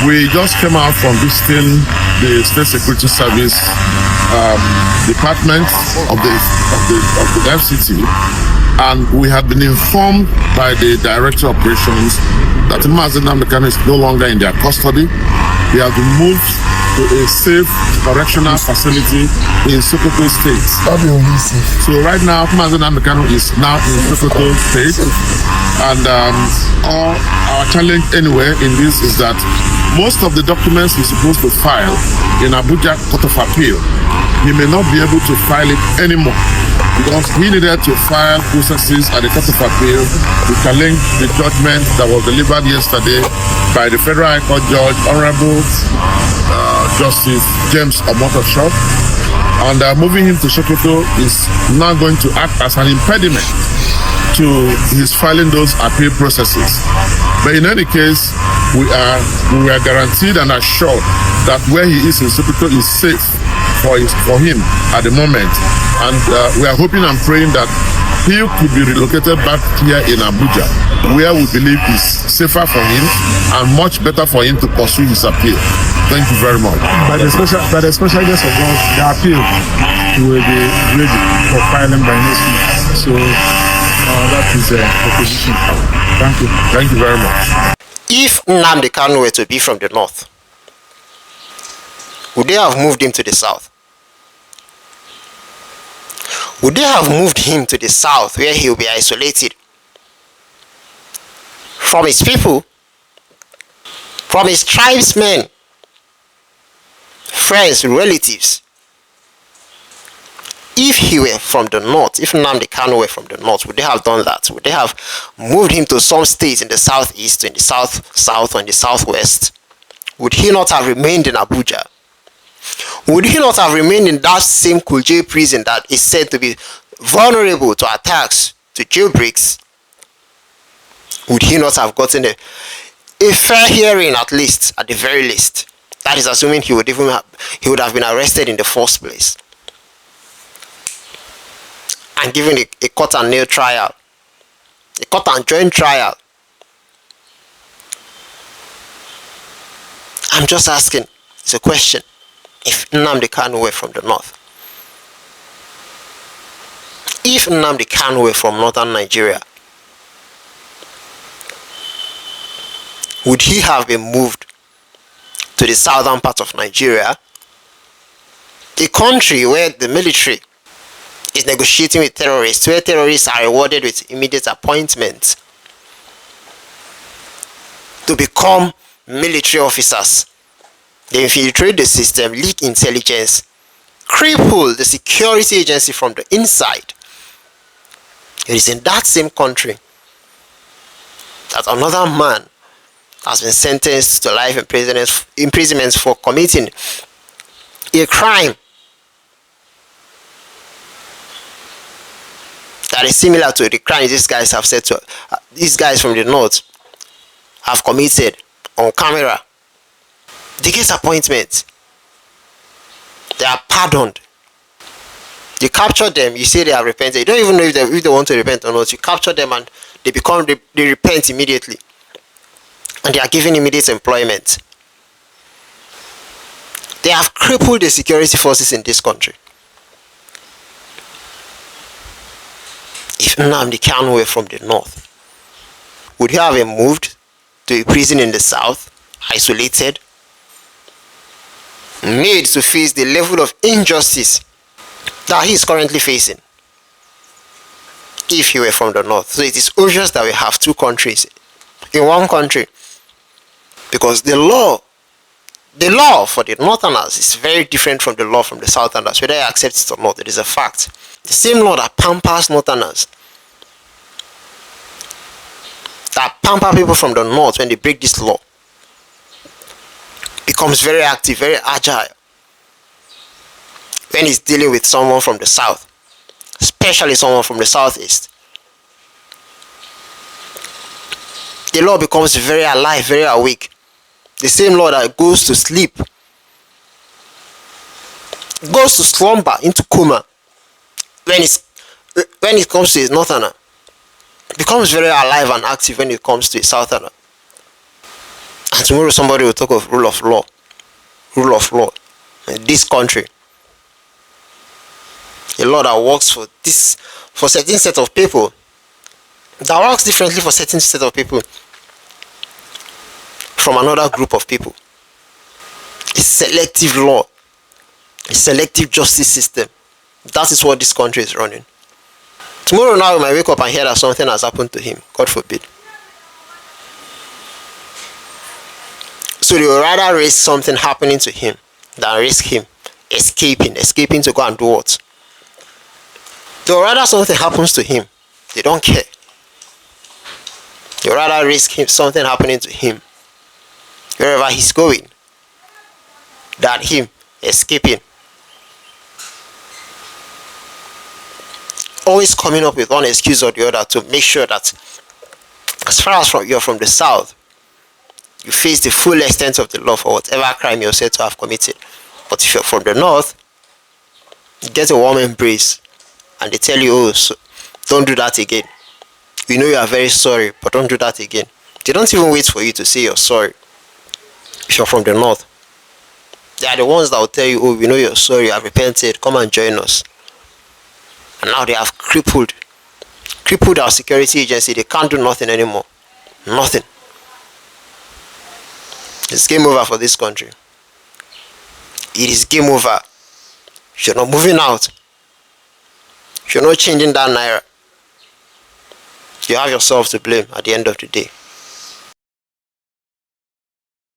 We just came out from visiting the State Security Service department of the FCT, and we have been informed by the Director of Operations that Nnamdi Kanu is no longer in their custody. They have been moved to a safe correctional facility in Sokoto State. So right now, Nnamdi Kanu is now in Sokoto State, and our challenge anyway in this is that most of the documents he's supposed to file in Abuja Court of Appeal, he may not be able to file it anymore because he needed to file processes at the Court of Appeal to challenge the judgment that was delivered yesterday by the Federal High Court Judge, Honorable Justice James Omotosho. And moving him to Sokoto is now going to act as an impediment to his filing those appeal processes. But in any case, we are guaranteed and assured that where he is in Sokoto is safe for him at the moment. And we are hoping and praying that he could be relocated back here in Abuja, where we believe is safer for him and much better for him to pursue his appeal. Thank you very much. By the special guest of God, the appeal will be ready for filing by next week. So that is the position. Thank you. Thank you very much. If Nnamdi Kanu were to be from the north, would they have moved him to the south? Would they have moved him to the south where he will be isolated from his people, from his tribesmen, friends, relatives? If he were from the north, if Nnamdi Kanu were from the north, would they have done that? Would they have moved him to some states in the southeast, in the south, or in the southwest? Would he not have remained in Abuja? Would he not have remained in that same Kuje prison that is said to be vulnerable to attacks, to jailbreaks? Would he not have gotten a fair hearing, at least, at the very least? That is assuming he would have been arrested in the first place and given a court and nail trial, a court and joint trial. I'm just asking, it's a question. If Nnamdi Kanu were from the north, if Nnamdi Kanu were from northern Nigeria, would he have been moved to the southern part of Nigeria, a country where the military is negotiating with terrorists, where terrorists are rewarded with immediate appointments to become military officers? They infiltrate the system, leak intelligence, cripple the security agency from the inside. It is in that same country that another man has been sentenced to life imprisonment for committing a crime that is similar to the crime these guys have said to these guys from the north have committed on camera. They get appointments. They are pardoned. You capture them, you say they are repented. You don't even know if they want to repent or not. You capture them and they repent immediately. And they are given immediate employment. They have crippled the security forces in this country. If Nnamdi Kanu were from the north, would he have been moved to a prison in the south, isolated, made to face the level of injustice that he is currently facing if he were from the north? So it is obvious that we have two countries in one country, because the law for the northerners is very different from the law from the southerners. Whether you accept it or not, it is a fact. The same law that pampers northerners, that pamper people from the north when they break this law, becomes very active, very agile when he's dealing with someone from the south, especially someone from the southeast. The law becomes very alive, very awake. The same law that goes to sleep, goes to slumber, into coma, when it comes to his northerner, becomes very alive and active when it comes to his southerner. And tomorrow somebody will talk of rule of law. Rule of law in this country. A law that works for certain set of people. That works differently for certain set of people from another group of people. A selective law. A selective justice system. That is what this country is running. Tomorrow now we might wake up and hear that something has happened to him. God forbid. So they would rather risk something happening to him than risk him escaping to go and do what? They would rather something happens to him. They don't care. They would rather risk something happening to him wherever he's going than him escaping. Always coming up with one excuse or the other to make sure that as far as you're from the south, you face the full extent of the law for whatever crime you're said to have committed. But if you're from the north, you get a warm embrace and they tell you, oh, so don't do that again. We know you are very sorry, but don't do that again. They don't even wait for you to say you're sorry. If you're from the north, they are the ones that will tell you, oh, we know you're sorry, you have repented, come and join us. And now they have crippled our security agency. They can't do nothing anymore. Nothing. It's game over for this country. It is game over. You're not moving out. You're not changing that naira. You have yourself to blame at the end of the day.